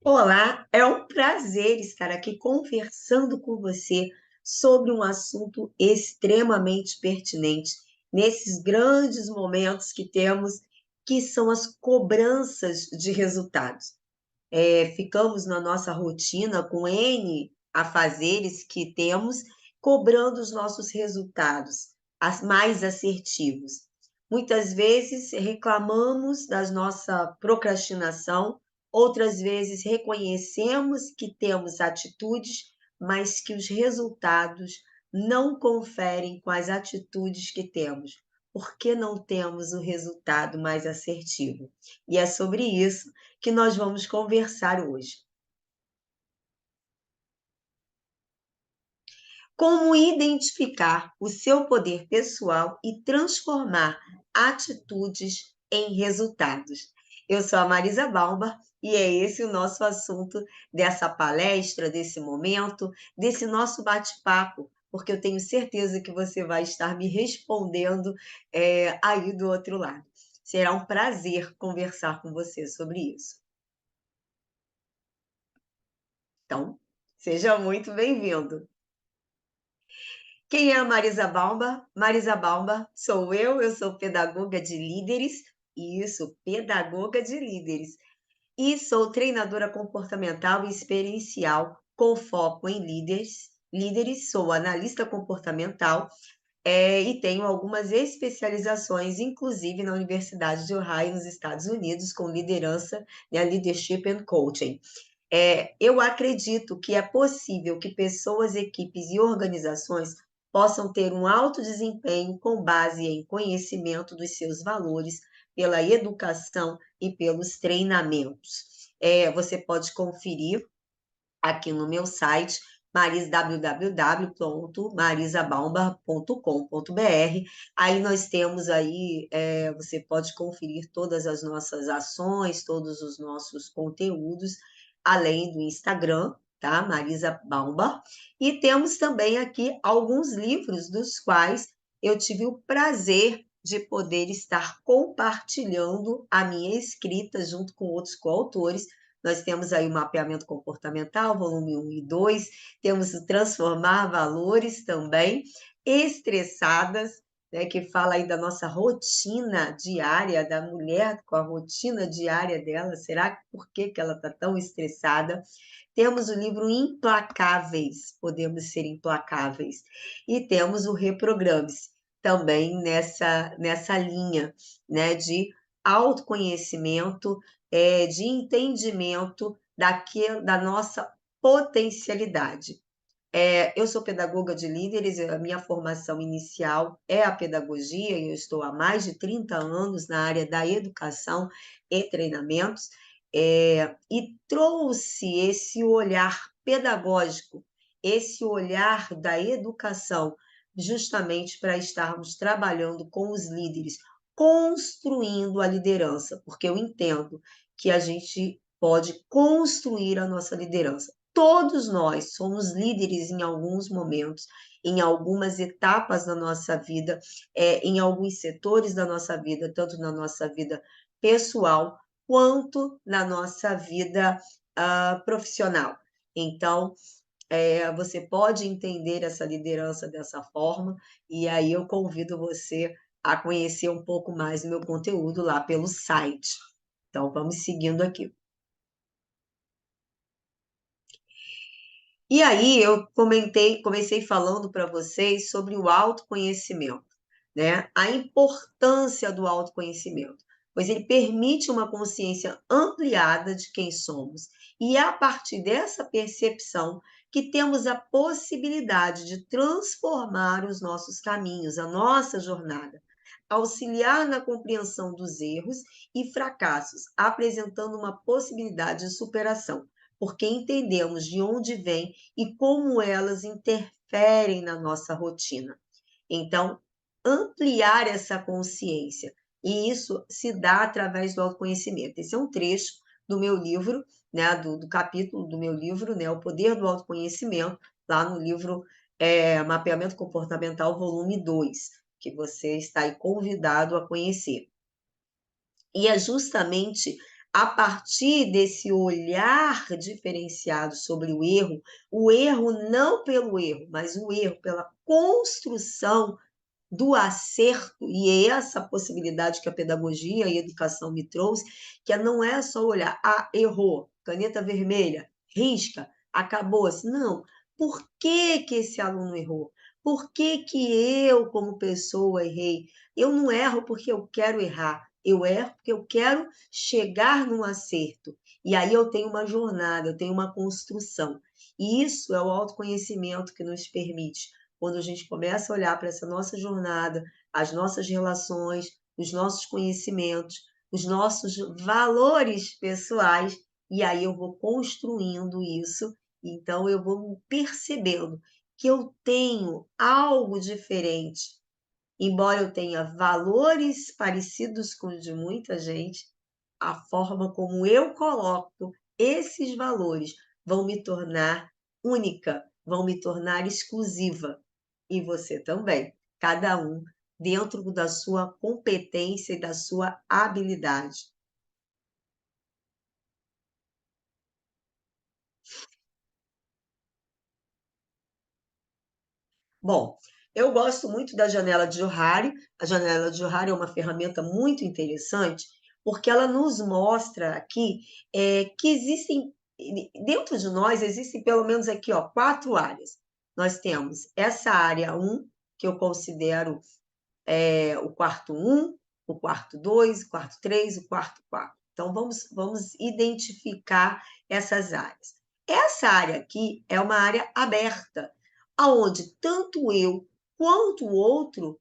Olá, é um prazer estar aqui conversando com você sobre um assunto extremamente pertinente nesses grandes momentos que temos, que são as cobranças de resultados. Ficamos na nossa rotina com N afazeres que temos, cobrando os nossos resultados mais assertivos. Muitas vezes reclamamos da nossa procrastinação, outras vezes reconhecemos que temos atitudes, mas que os resultados não conferem com as atitudes que temos. Por que não temos o resultado mais assertivo? E é sobre isso que nós vamos conversar hoje. Como identificar o seu poder pessoal e transformar atitudes em resultados. Eu sou a Marisa Balba e é esse o nosso assunto dessa palestra, desse momento, desse nosso bate-papo, porque eu tenho certeza que você vai estar me respondendo aí do outro lado. Será um prazer conversar com você sobre isso. Então, seja muito bem-vindo. Quem é a Marisa Balba? Marisa Balba sou eu sou pedagoga de líderes, isso, pedagoga de líderes, e sou treinadora comportamental e experiencial com foco em líderes, sou analista comportamental, e tenho algumas especializações, inclusive na Universidade de Ohio, nos Estados Unidos, com liderança, né, leadership and coaching. Eu acredito que é possível que pessoas, equipes e organizações possam ter um alto desempenho com base em conhecimento dos seus valores, pela educação e pelos treinamentos. Você pode conferir aqui no meu site, www.marisabaumba.com.br. Aí nós temos aí, você pode conferir todas as nossas ações, todos os nossos conteúdos, além do Instagram, tá? Marisa Baumba. E temos também aqui alguns livros dos quais eu tive o prazer de poder estar compartilhando a minha escrita junto com outros coautores. Nós temos aí o mapeamento comportamental, volume 1 e 2, temos o transformar valores também, estressadas, né, que fala aí da nossa rotina diária, da mulher com a rotina diária dela, será por que ela está tão estressada? Temos o livro Implacáveis, podemos ser implacáveis, e temos o Reprogrames, também nessa linha, né, de autoconhecimento, de entendimento da nossa potencialidade. Eu sou pedagoga de líderes, a minha formação inicial é a pedagogia, e eu estou há mais de 30 anos na área da educação e treinamentos, e trouxe esse olhar pedagógico, esse olhar da educação, justamente para estarmos trabalhando com os líderes, construindo a liderança, porque eu entendo que a gente pode construir a nossa liderança. Todos nós somos líderes em alguns momentos, em algumas etapas da nossa vida, em alguns setores da nossa vida, tanto na nossa vida pessoal quanto na nossa vida profissional. Então, você pode entender essa liderança dessa forma, e aí eu convido você a conhecer um pouco mais do meu conteúdo lá pelo site. Então, vamos seguindo aqui. E aí eu comecei falando para vocês sobre o autoconhecimento, né? A importância do autoconhecimento, pois ele permite uma consciência ampliada de quem somos, e é a partir dessa percepção que temos a possibilidade de transformar os nossos caminhos, a nossa jornada, auxiliar na compreensão dos erros e fracassos, apresentando uma possibilidade de superação, porque entendemos de onde vem e como elas interferem na nossa rotina. Então, ampliar essa consciência, e isso se dá através do autoconhecimento. Esse é um trecho do meu livro, né, do capítulo do meu livro, né, O Poder do Autoconhecimento, lá no livro Mapeamento Comportamental, volume 2, que você está aí convidado a conhecer. E é justamente A partir desse olhar diferenciado sobre o erro não pelo erro, mas o erro pela construção do acerto, e é essa possibilidade que a pedagogia e a educação me trouxe, que não é só olhar, ah, errou, caneta vermelha, risca, acabou-se. Não, por que que esse aluno errou? Por que que eu, como pessoa, errei? Eu não erro porque eu quero errar, eu erro porque eu quero chegar num acerto. E aí eu tenho uma jornada, eu tenho uma construção. E isso é o autoconhecimento que nos permite quando a gente começa a olhar para essa nossa jornada, as nossas relações, os nossos conhecimentos, os nossos valores pessoais, e aí eu vou construindo isso, então eu vou percebendo que eu tenho algo diferente. Embora eu tenha valores parecidos com os de muita gente, a forma como eu coloco esses valores vão me tornar única, vão me tornar exclusiva. E você também, cada um dentro da sua competência e da sua habilidade. Bom, eu gosto muito da janela de Johari. A janela de Johari é uma ferramenta muito interessante, porque ela nos mostra aqui que existem, dentro de nós, existem pelo menos aqui, ó, 4 áreas. Nós temos essa área um que eu considero o quarto um, o quarto 2, o quarto 3, o quarto 4. Então, vamos identificar essas áreas. Essa área aqui é uma área aberta, aonde tanto eu quanto o outro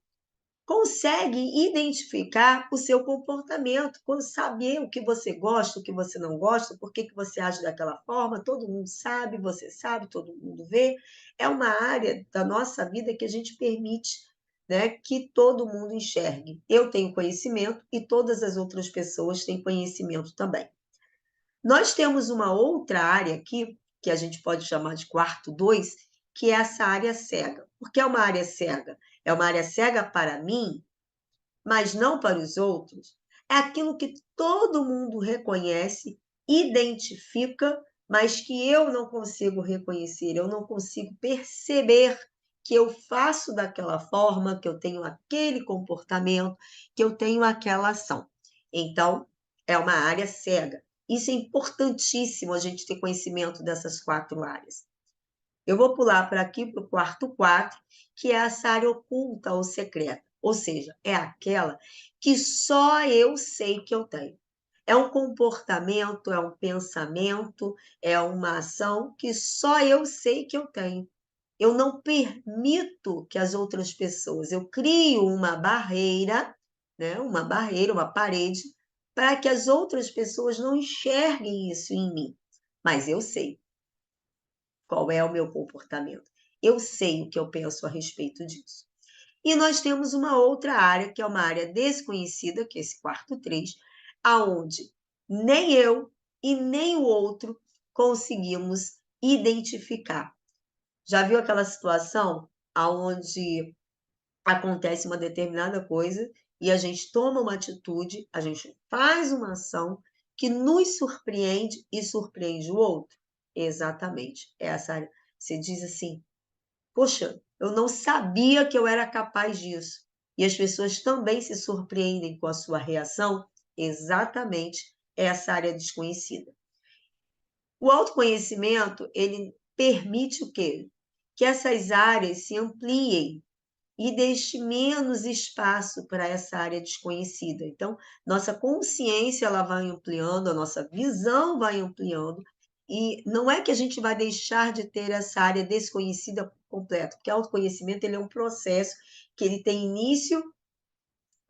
conseguem identificar o seu comportamento, saber o que você gosta, o que você não gosta, por que que você age daquela forma, todo mundo sabe, você sabe, todo mundo vê. É uma área da nossa vida que a gente permite, né, que todo mundo enxergue. Eu tenho conhecimento e todas as outras pessoas têm conhecimento também. Nós temos uma outra área aqui, que a gente pode chamar de quarto 2, que é essa área cega. Por que é uma área cega? É uma área cega para mim, mas não para os outros, é aquilo que todo mundo reconhece, identifica, mas que eu não consigo reconhecer, eu não consigo perceber que eu faço daquela forma, que eu tenho aquele comportamento, que eu tenho aquela ação. Então, é uma área cega. Isso é importantíssimo a gente ter conhecimento dessas 4 áreas. Eu vou pular para aqui para o quarto 4, que é essa área oculta ou secreta. Ou seja, é aquela que só eu sei que eu tenho. É um comportamento, é um pensamento, é uma ação que só eu sei que eu tenho. Eu não permito que as outras pessoas, eu crio uma barreira, né? Uma barreira, uma parede, para que as outras pessoas não enxerguem isso em mim. Mas eu sei qual é o meu comportamento. Eu sei o que eu penso a respeito disso. E nós temos uma outra área, que é uma área desconhecida, que é esse quarto 3, aonde nem eu e nem o outro conseguimos identificar. Já viu aquela situação aonde acontece uma determinada coisa e a gente toma uma atitude, a gente faz uma ação que nos surpreende e surpreende o outro? Exatamente. Essa área. Você diz assim: poxa, eu não sabia que eu era capaz disso. E as pessoas também se surpreendem com a sua reação. Exatamente essa área desconhecida. O autoconhecimento, ele permite o quê? Que essas áreas se ampliem e deixe menos espaço para essa área desconhecida. Então, nossa consciência ela vai ampliando, a nossa visão vai ampliando, e não é que a gente vai deixar de ter essa área desconhecida completa, porque o autoconhecimento ele é um processo que ele tem início,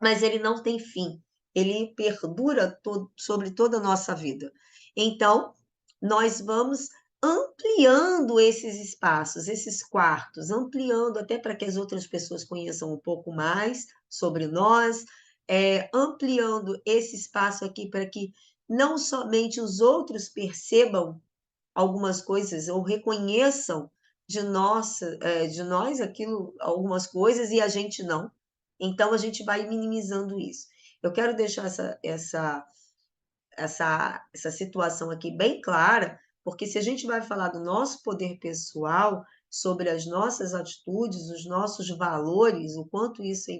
mas ele não tem fim. Ele perdura sobre toda a nossa vida. Então, nós vamos ampliando esses espaços, esses quartos, ampliando até para que as outras pessoas conheçam um pouco mais sobre nós, ampliando esse espaço aqui para que não somente os outros percebam algumas coisas ou reconheçam de nós aquilo, algumas coisas e a gente não. Então a gente vai minimizando isso. Eu quero deixar essa situação aqui bem clara, porque se a gente vai falar do nosso poder pessoal, sobre as nossas atitudes, os nossos valores, o quanto isso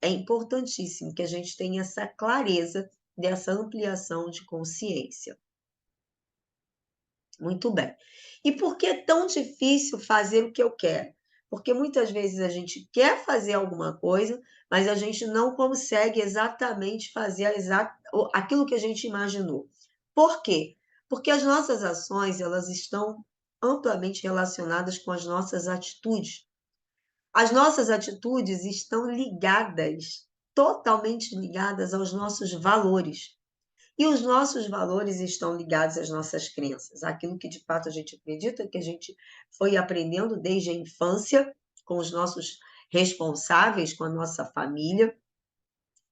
é importantíssimo que a gente tenha essa clareza dessa ampliação de consciência. Muito bem. E por que é tão difícil fazer o que eu quero? Porque muitas vezes a gente quer fazer alguma coisa, mas a gente não consegue exatamente fazer aquilo que a gente imaginou. Por quê? Porque as nossas ações, elas estão amplamente relacionadas com as nossas atitudes. As nossas atitudes estão ligadas, totalmente ligadas aos nossos valores. E os nossos valores estão ligados às nossas crenças, aquilo que de fato a gente acredita, que a gente foi aprendendo desde a infância, com os nossos responsáveis, com a nossa família,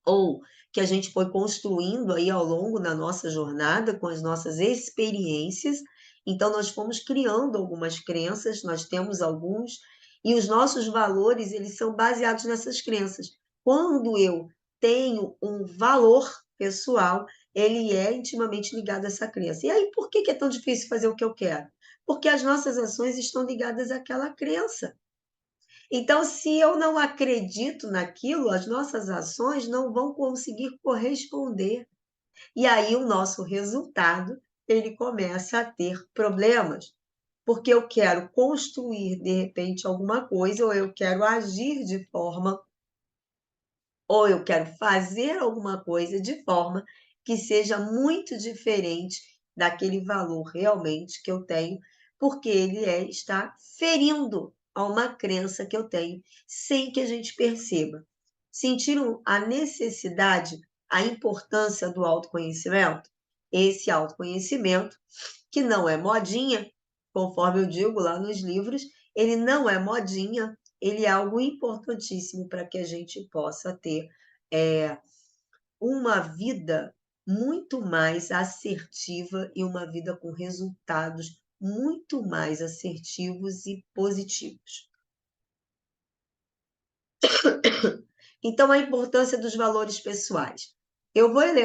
ou que a gente foi construindo aí ao longo da nossa jornada, com as nossas experiências. Então, nós fomos criando algumas crenças, nós temos alguns, e os nossos valores, eles são baseados nessas crenças. Quando eu tenho um valor pessoal, ele é intimamente ligado a essa crença. E aí, por que é tão difícil fazer o que eu quero? Porque as nossas ações estão ligadas àquela crença. Então, se eu não acredito naquilo, as nossas ações não vão conseguir corresponder. E aí o nosso resultado, ele começa a ter problemas. Porque eu quero construir, de repente, alguma coisa, ou eu quero agir de forma, ou eu quero fazer alguma coisa de forma que seja muito diferente daquele valor realmente que eu tenho, porque está ferindo a uma crença que eu tenho, sem que a gente perceba. Sentiram a necessidade, a importância do autoconhecimento? Esse autoconhecimento, que não é modinha, conforme eu digo lá nos livros, ele não é modinha, ele é algo importantíssimo para que a gente possa ter uma vida muito mais assertiva e uma vida com resultados muito mais assertivos e positivos. Então, a importância dos valores pessoais.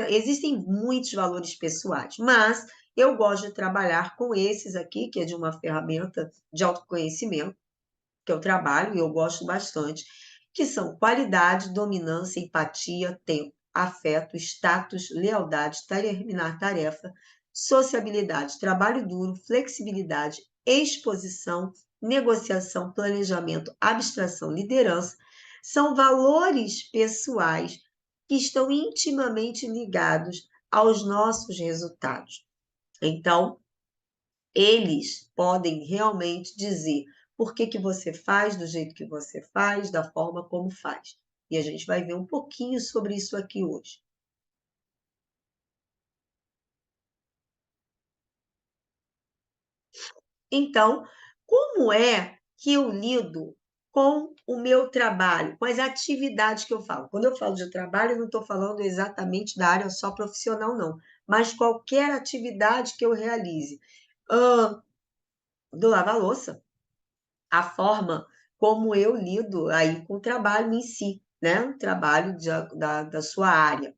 Existem muitos valores pessoais, mas eu gosto de trabalhar com esses aqui, que é de uma ferramenta de autoconhecimento, que eu trabalho e eu gosto bastante, que são qualidade, dominância, empatia, tempo, afeto, status, lealdade, terminar tarefa, sociabilidade, trabalho duro, flexibilidade, exposição, negociação, planejamento, abstração, liderança, são valores pessoais que estão intimamente ligados aos nossos resultados. Então, eles podem realmente dizer por que você faz do jeito que você faz, da forma como faz. E a gente vai ver um pouquinho sobre isso aqui hoje. Então, como é que eu lido com o meu trabalho, com as atividades que eu falo? Quando eu falo de trabalho, eu não estou falando exatamente da área só profissional, não, mas qualquer atividade que eu realize. Do lavar-louça, a forma como eu lido aí com o trabalho em si, né? O trabalho da sua área.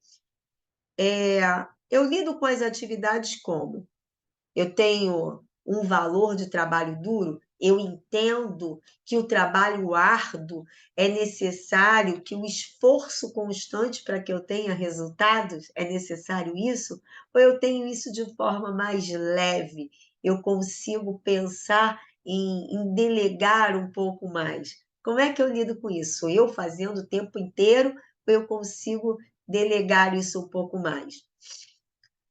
Eu lido com as atividades como? Eu tenho um valor de trabalho duro, eu entendo que o trabalho árduo é necessário, que o esforço constante para que eu tenha resultados é necessário isso, ou eu tenho isso de forma mais leve, eu consigo pensar em delegar um pouco mais. Como é que eu lido com isso? Sou eu fazendo o tempo inteiro ou eu consigo delegar isso um pouco mais?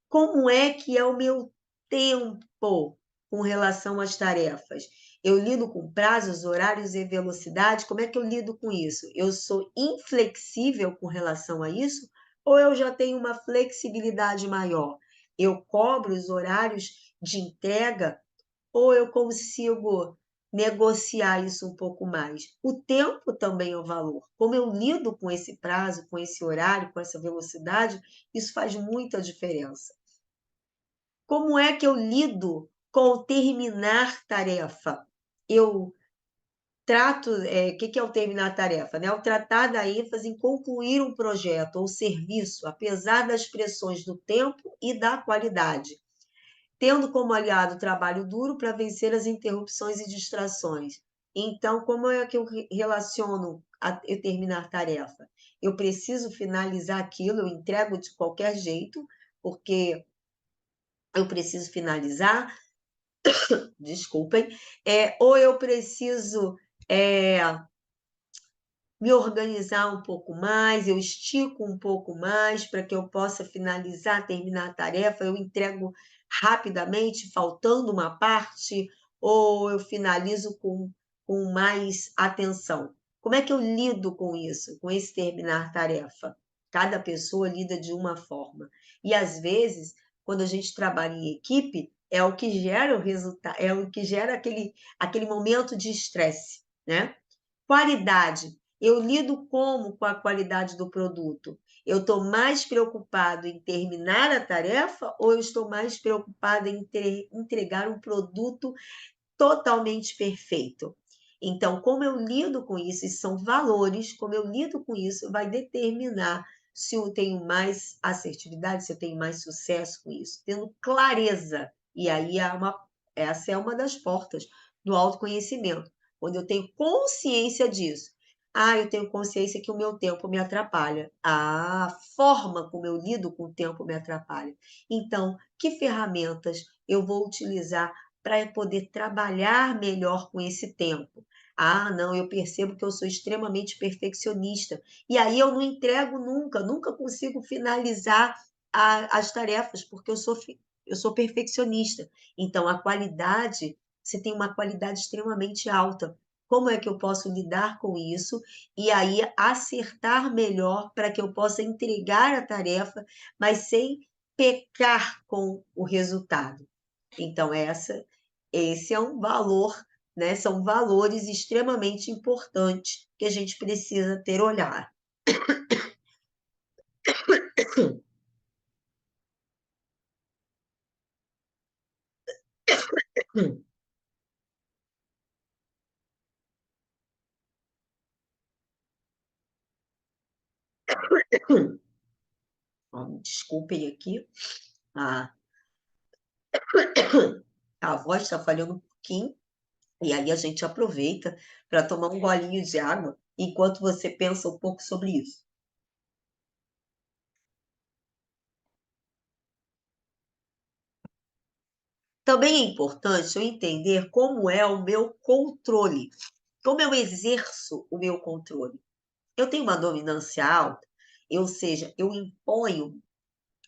Como é que é o meu tempo com relação às tarefas? Eu lido com prazos, horários e velocidade? Como é que eu lido com isso? Eu sou inflexível com relação a isso? Ou eu já tenho uma flexibilidade maior? Eu cobro os horários de entrega ou eu consigo negociar isso um pouco mais? O tempo também é o valor. Como eu lido com esse prazo, com esse horário, com essa velocidade, isso faz muita diferença. Como é que eu lido com o terminar tarefa? Eu que é o terminar a tarefa, né? O tratar da ênfase em concluir um projeto ou serviço, apesar das pressões do tempo e da qualidade, tendo como aliado o trabalho duro para vencer as interrupções e distrações. Então, como é que eu relaciono eu terminar a tarefa? Eu preciso finalizar aquilo, eu entrego de qualquer jeito, porque eu preciso finalizar, desculpem, ou eu preciso é, me organizar um pouco mais, eu estico um pouco mais para que eu possa finalizar, terminar a tarefa, eu entrego rapidamente, faltando uma parte, ou eu finalizo com mais atenção. Como é que eu lido com isso, com esse terminar tarefa? Cada pessoa lida de uma forma. E às vezes, quando a gente trabalha em equipe, é o que gera o resultado, é o que gera aquele momento de estresse, né? Qualidade. Eu lido como com a qualidade do produto? Eu estou mais preocupado em terminar a tarefa ou eu estou mais preocupado em entregar um produto totalmente perfeito? Então, como eu lido com isso, e são valores, como eu lido com isso, vai determinar se eu tenho mais assertividade, se eu tenho mais sucesso com isso, tendo clareza. E aí essa é uma das portas do autoconhecimento, quando eu tenho consciência disso. Ah, eu tenho consciência que o meu tempo me atrapalha. Ah, a forma como eu lido com o tempo me atrapalha. Então, que ferramentas eu vou utilizar para poder trabalhar melhor com esse tempo? Ah, não, eu percebo que eu sou extremamente perfeccionista. E aí eu não entrego nunca, nunca consigo finalizar as tarefas, porque eu sou perfeccionista. Então, a qualidade, você tem uma qualidade extremamente alta. Como é que eu posso lidar com isso e aí acertar melhor para que eu possa entregar a tarefa, mas sem pecar com o resultado? Então, esse é um valor, né? São valores extremamente importantes que a gente precisa ter olhar. Desculpem aqui, a, a voz está falhando um pouquinho, e aí a gente aproveita para tomar um golinho de água enquanto você pensa um pouco sobre isso. Também é importante eu entender como é o meu controle, como eu exerço o meu controle. Eu tenho uma dominância alta, ou seja, eu imponho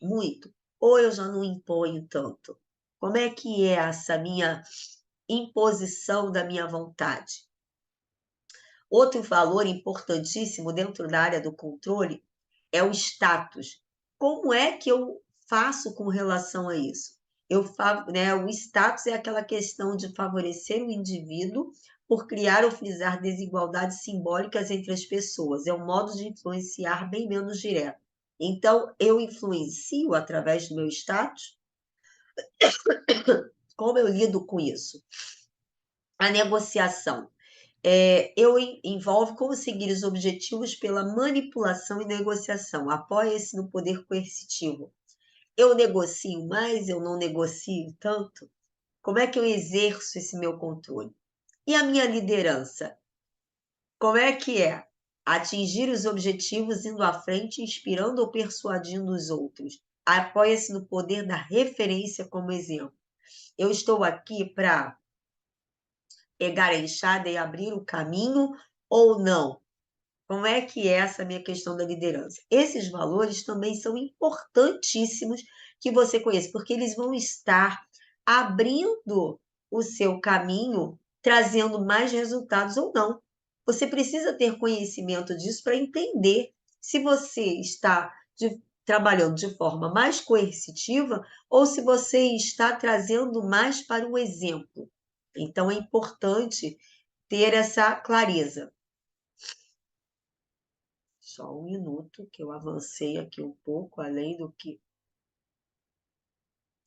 muito, ou eu já não imponho tanto? Como é que é essa minha imposição da minha vontade? Outro valor importantíssimo dentro da área do controle é o status. Como é que eu faço com relação a isso? Né, o status é aquela questão de favorecer o indivíduo por criar ou frisar desigualdades simbólicas entre as pessoas. É um modo de influenciar bem menos direto. Então, eu influencio através do meu status? Como eu lido com isso? A negociação. Envolve conseguir os objetivos pela manipulação e negociação. Apoia-se no poder coercitivo. Eu negocio mais, eu não negocio tanto? Como é que eu exerço esse meu controle? E a minha liderança? Como é que é? Atingir os objetivos indo à frente, inspirando ou persuadindo os outros. Apoia-se no poder da referência como exemplo. Eu estou aqui para pegar a enxada e abrir o caminho ou não? Como é que é essa minha questão da liderança? Esses valores também são importantíssimos que você conheça, porque eles vão estar abrindo o seu caminho, trazendo mais resultados ou não. Você precisa ter conhecimento disso para entender se você está trabalhando de forma mais coercitiva ou se você está trazendo mais para o exemplo. Então, é importante ter essa clareza. Só um minuto, que eu avancei aqui um pouco além do que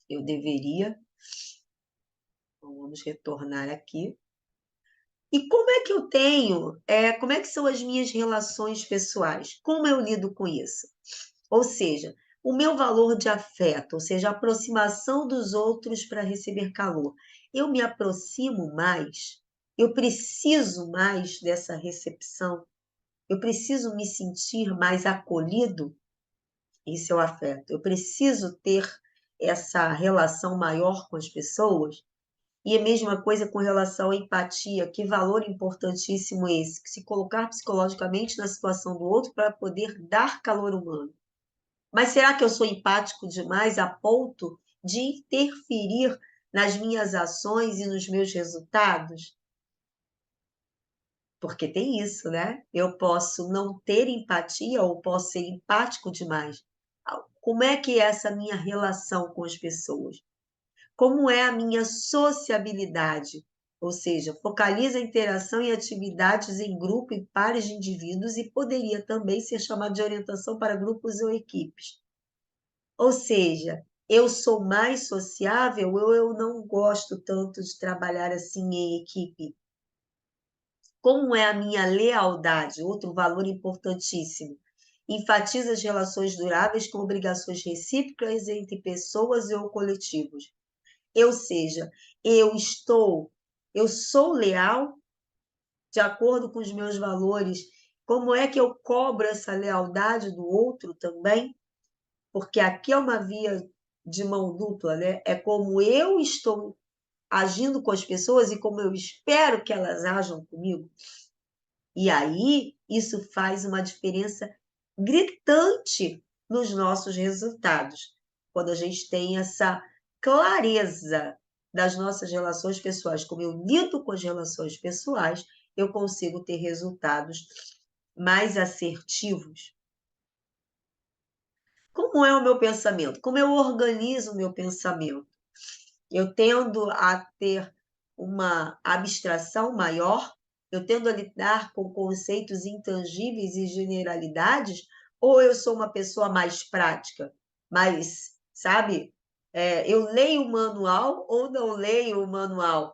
eu deveria. Então, vamos retornar aqui. E como é que eu tenho, como é que são as minhas relações pessoais? Como eu lido com isso? Ou seja, o meu valor de afeto, ou seja, a aproximação dos outros para receber calor. Eu me aproximo mais, eu preciso mais dessa recepção, eu preciso me sentir mais acolhido. Isso é o afeto. Eu preciso ter essa relação maior com as pessoas. E a mesma coisa com relação à empatia, que valor importantíssimo esse, se colocar psicologicamente na situação do outro para poder dar calor humano. Mas será que eu sou empático demais a ponto de interferir nas minhas ações e nos meus resultados? Porque tem isso, né? Eu posso não ter empatia ou posso ser empático demais. Como é que é essa minha relação com as pessoas? Como é a minha sociabilidade? Ou seja, focaliza a interação em atividades em grupo e pares de indivíduos e poderia também ser chamado de orientação para grupos ou equipes. Ou seja, eu sou mais sociável ou eu não gosto tanto de trabalhar assim em equipe? Como é a minha lealdade? Outro valor importantíssimo. Enfatiza as relações duráveis com obrigações recíprocas entre pessoas ou coletivos. Ou seja, eu sou leal de acordo com os meus valores. Como é que eu cobro essa lealdade do outro também? Porque aqui é uma via de mão dupla, né? É como eu estou agindo com as pessoas e como eu espero que elas ajam comigo. E aí, isso faz uma diferença gritante nos nossos resultados, quando a gente tem essa clareza das nossas relações pessoais, como eu lido com as relações pessoais, eu consigo ter resultados mais assertivos. Como é o meu pensamento? Como eu organizo o meu pensamento? Eu tendo a ter uma abstração maior, eu tendo a lidar com conceitos intangíveis e generalidades, ou eu sou uma pessoa mais prática, mais, sabe? Eu leio o manual ou não leio o manual?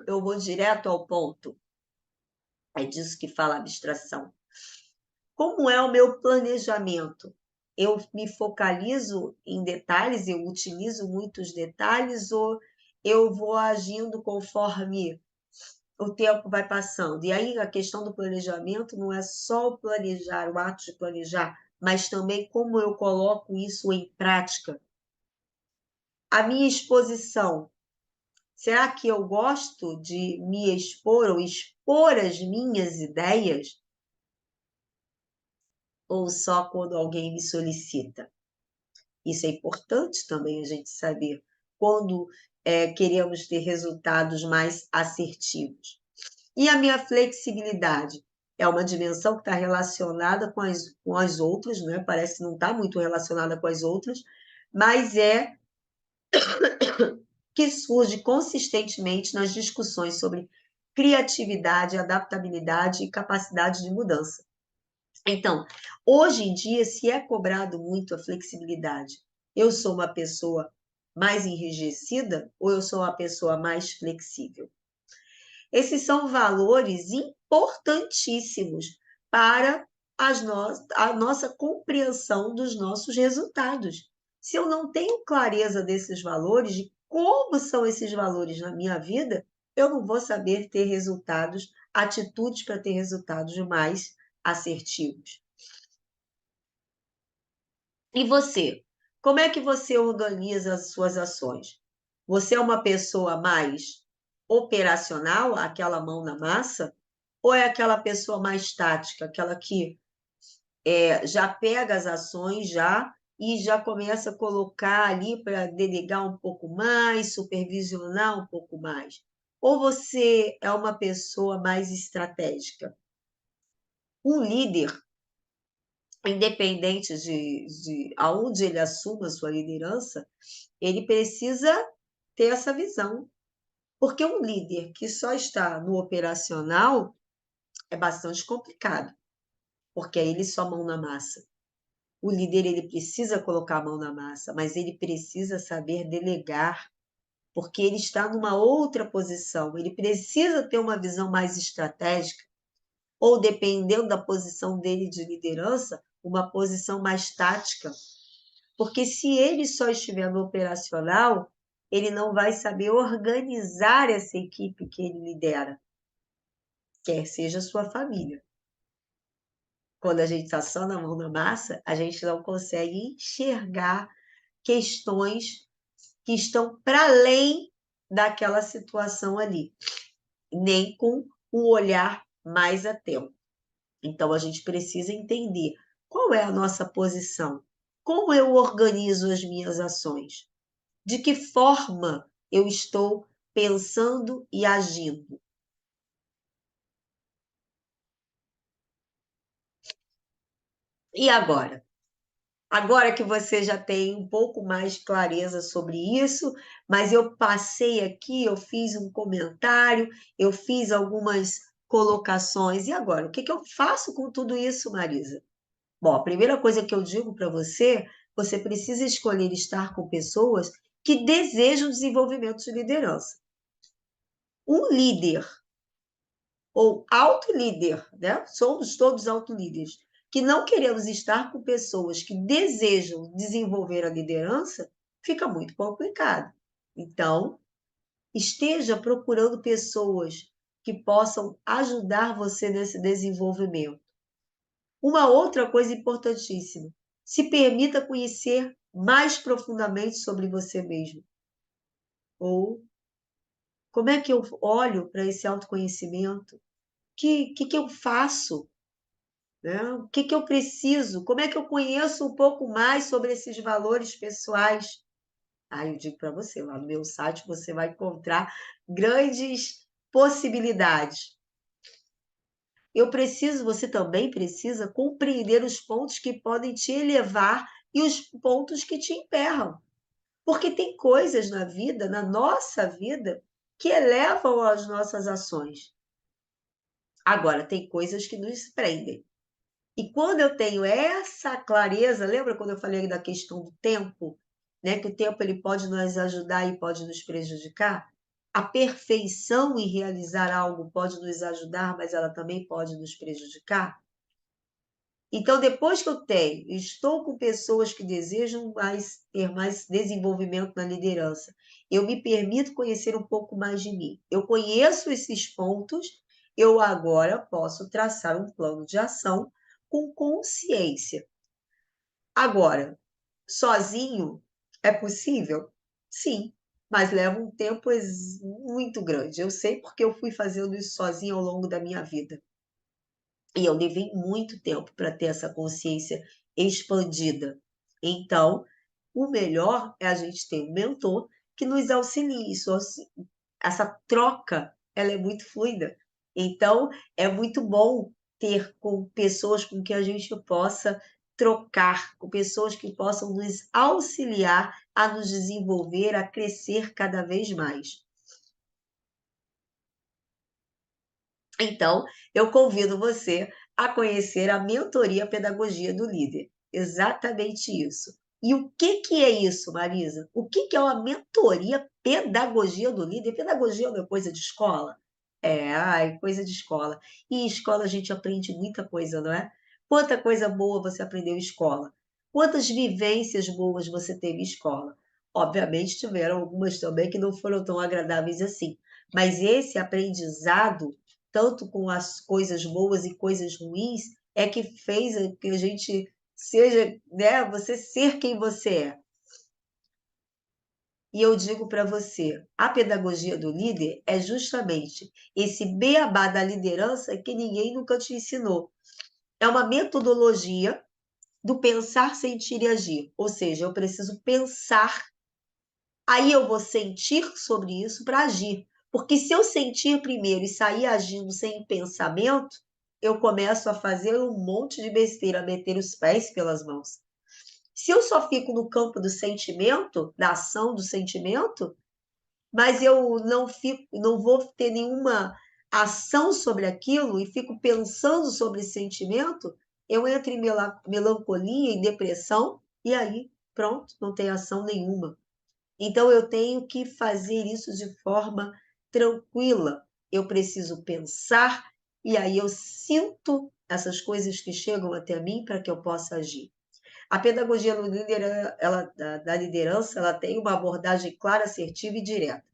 Eu vou direto ao ponto. É disso que fala a abstração. Como é o meu planejamento? Eu me focalizo em detalhes, eu utilizo muitos detalhes ou eu vou agindo conforme o tempo vai passando? E aí a questão do planejamento não é só o planejar, o ato de planejar, mas também como eu coloco isso em prática. A minha exposição, será que eu gosto de me expor ou expor as minhas ideias? Ou só quando alguém me solicita? Isso é importante também a gente saber quando queremos ter resultados mais assertivos. E a minha flexibilidade é uma dimensão que está relacionada com as outras, né? Parece que não está muito relacionada com as outras, mas é que surge consistentemente nas discussões sobre criatividade, adaptabilidade e capacidade de mudança. Então, hoje em dia se é cobrado muito a flexibilidade. Eu sou uma pessoa mais enrijecida ou eu sou uma pessoa mais flexível? Esses são valores importantíssimos para a nossa compreensão dos nossos resultados. Se eu não tenho clareza desses valores, de como são esses valores na minha vida, eu não vou saber ter resultados, atitudes para ter resultados mais assertivos. E você? Como é que você organiza as suas ações? Você é uma pessoa mais operacional, aquela mão na massa? Ou é aquela pessoa mais tática, aquela que já pega as ações já e já começa a colocar ali para delegar um pouco mais, supervisionar um pouco mais? Ou você é uma pessoa mais estratégica? Um líder, independente de aonde ele assuma a sua liderança, ele precisa ter essa visão. Porque um líder que só está no operacional é bastante complicado, porque aí ele só mão na massa. O líder ele precisa colocar a mão na massa, mas ele precisa saber delegar. porque ele está numa outra posição, ele precisa ter uma visão mais estratégica, ou dependendo da posição dele de liderança, uma posição mais tática, porque se ele só estiver no operacional, ele não vai saber organizar essa equipe que ele lidera, quer seja a sua família. Quando a gente está só na mão da massa, a gente não consegue enxergar questões que estão para além daquela situação ali, nem com um olhar mais atento. Então, a gente precisa entender qual é a nossa posição, como eu organizo as minhas ações, de que forma eu estou pensando e agindo. E agora? Agora que você já tem um pouco mais de clareza sobre isso, mas eu passei aqui, eu fiz um comentário, eu fiz algumas colocações. E agora, o que que eu faço com tudo isso, Marisa? Bom, a primeira coisa que eu digo para você, você precisa escolher estar com pessoas que desejam desenvolvimento de liderança. Um líder ou auto-líder, né? Somos todos auto-líderes, que não queremos estar com pessoas que desejam desenvolver a liderança, fica muito complicado. Então, esteja procurando pessoas que possam ajudar você nesse desenvolvimento. Uma outra coisa importantíssima, se permita conhecer mais profundamente sobre você mesmo. Ou como é que eu olho para esse autoconhecimento? Que eu faço? Né? O que que eu preciso? Como é que eu conheço um pouco mais sobre esses valores pessoais? Ah, eu digo para você, lá no meu site você vai encontrar grandes possibilidades. Você também precisa compreender os pontos que podem te elevar e os pontos que te emperram. Porque tem coisas na vida, na nossa vida, que elevam as nossas ações. Agora, tem coisas que nos prendem. E quando eu tenho essa clareza, lembra quando eu falei da questão do tempo, né? Que o tempo ele pode nos ajudar e pode nos prejudicar? A perfeição em realizar algo pode nos ajudar, mas ela também pode nos prejudicar? Então, depois que eu estou com pessoas que desejam ter mais desenvolvimento na liderança, eu me permito conhecer um pouco mais de mim. Eu conheço esses pontos, eu agora posso traçar um plano de ação com consciência. Agora, sozinho é possível? Sim, mas leva um tempo muito grande. Eu sei porque eu fui fazendo isso sozinho ao longo da minha vida. E eu levei muito tempo para ter essa consciência expandida. Então, o melhor é a gente ter um mentor que nos auxilie. Essa troca, ela é muito fluida. Então, é muito bom ter com pessoas com que a gente possa trocar, com pessoas que possam nos auxiliar a nos desenvolver, a crescer cada vez mais. Então, eu convido você a conhecer a mentoria Pedagogia do Líder. Exatamente isso. E o que que é isso, Marisa? O que que é uma mentoria Pedagogia do Líder? Pedagogia não é coisa de escola? É, ai, coisa de escola. E em escola a gente aprende muita coisa, não é? Quanta coisa boa você aprendeu em escola? Quantas vivências boas você teve em escola? Obviamente tiveram algumas também que não foram tão agradáveis assim. Mas esse aprendizado tanto com as coisas boas e coisas ruins, é que fez que a gente seja, né, você ser quem você é. E eu digo para você, a pedagogia do líder é justamente esse beabá da liderança que ninguém nunca te ensinou. É uma metodologia do pensar, sentir e agir. Ou seja, eu preciso pensar, aí eu vou sentir sobre isso para agir. Porque se eu sentir primeiro e sair agindo sem pensamento, eu começo a fazer um monte de besteira, a meter os pés pelas mãos. Se eu só fico no campo do sentimento, da ação do sentimento, mas eu não vou ter nenhuma ação sobre aquilo e fico pensando sobre esse sentimento, eu entro em melancolia, em depressão, e aí, pronto, não tem ação nenhuma. Então, eu tenho que fazer isso de forma tranquila. Eu preciso pensar, e aí eu sinto essas coisas que chegam até mim para que eu possa agir. A pedagogia do líder, da liderança, ela tem uma abordagem clara, assertiva e direta.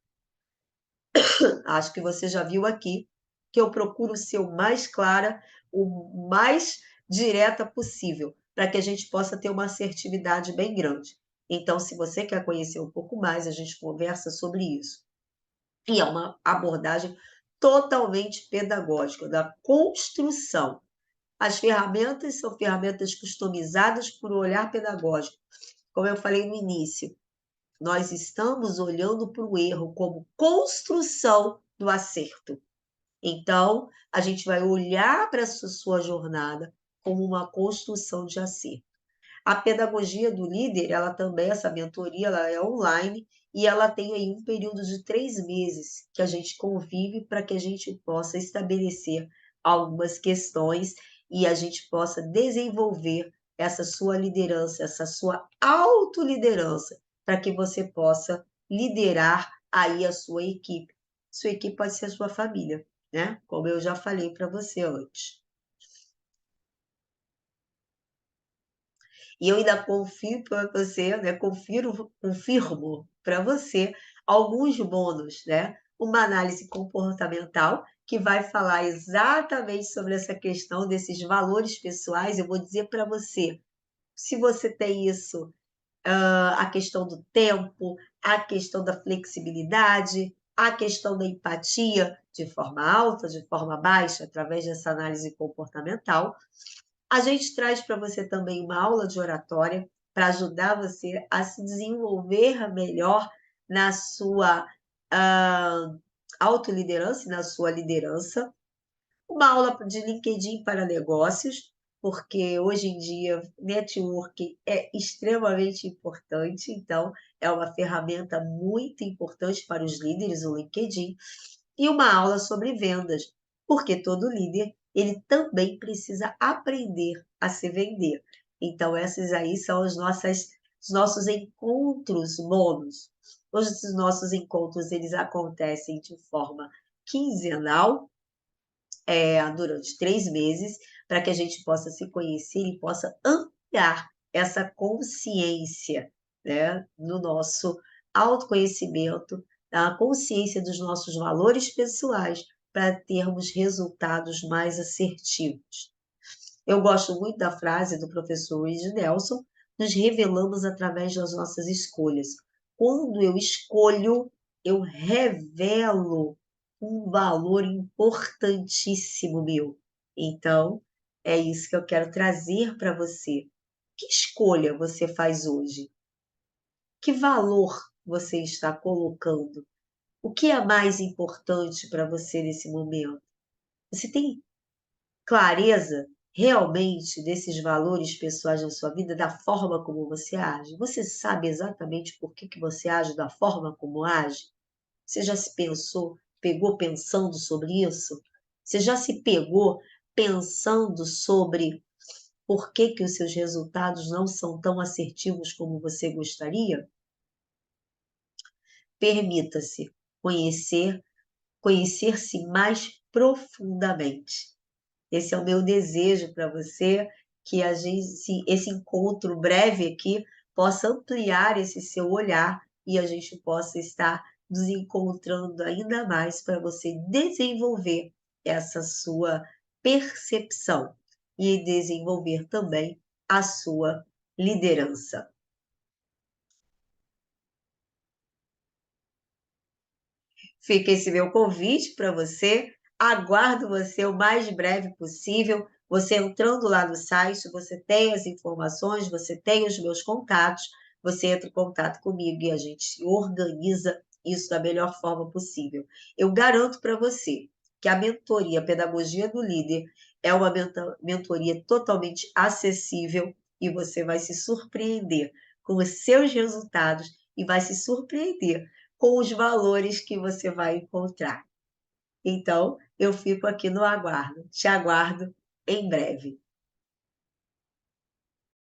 Acho que você já viu aqui que eu procuro ser o mais clara, o mais direta possível, para que a gente possa ter uma assertividade bem grande. Então, se você quer conhecer um pouco mais, a gente conversa sobre isso. E é uma abordagem totalmente pedagógica, da construção. As ferramentas são ferramentas customizadas por um olhar pedagógico. Como eu falei no início, nós estamos olhando para o erro como construção do acerto. Então, a gente vai olhar para a sua jornada como uma construção de acerto. A pedagogia do líder, ela também, essa mentoria, ela é online e ela tem aí um período de 3 meses que a gente convive para que a gente possa estabelecer algumas questões e a gente possa desenvolver essa sua liderança, essa sua autoliderança, para que você possa liderar aí a sua equipe. Sua equipe pode ser a sua família, né? Como eu já falei para você antes. E eu ainda confio para você, né, confirmo para você alguns bônus, né? Uma análise comportamental que vai falar exatamente sobre essa questão desses valores pessoais. Eu vou dizer para você, se você tem isso, a questão do tempo, a questão da flexibilidade, a questão da empatia de forma alta, de forma baixa, através dessa análise comportamental. A gente traz para você também uma aula de oratória para ajudar você a se desenvolver melhor na sua autoliderança e na sua liderança. Uma aula de LinkedIn para negócios, porque hoje em dia networking é extremamente importante, então é uma ferramenta muito importante para os líderes, o LinkedIn, e uma aula sobre vendas, porque todo líder, ele também precisa aprender a se vender. Então esses aí são os nossos encontros bônus. Hoje os nossos encontros, eles acontecem de forma quinzenal, durante 3 meses, para que a gente possa se conhecer e possa ampliar essa consciência, né, no nosso autoconhecimento, a consciência dos nossos valores pessoais, para termos resultados mais assertivos. Eu gosto muito da frase do professor Luiz Nelson: nos revelamos através das nossas escolhas. Quando eu escolho, eu revelo um valor importantíssimo meu. Então, é isso que eu quero trazer para você. Que escolha você faz hoje? Que valor você está colocando? O que é mais importante para você nesse momento? Você tem clareza realmente desses valores pessoais na sua vida, da forma como você age? Você sabe exatamente por que você age da forma como age? Você já se pegou pensando sobre isso? Você já se pegou pensando sobre por que os seus resultados não são tão assertivos como você gostaria? Permita-se conhecer, conhecer-se mais profundamente. Esse é o meu desejo para você, que a gente, esse encontro breve aqui possa ampliar esse seu olhar e a gente possa estar nos encontrando ainda mais para você desenvolver essa sua percepção e desenvolver também a sua liderança. Fica esse meu convite para você. Aguardo você o mais breve possível. Você entrando lá no site, você tem as informações, você tem os meus contatos, você entra em contato comigo e a gente organiza isso da melhor forma possível. Eu garanto para você que a mentoria Pedagogia do Líder é uma mentoria totalmente acessível e você vai se surpreender com os seus resultados e vai se surpreender com os valores que você vai encontrar. Então, eu fico aqui no aguardo. Te aguardo em breve.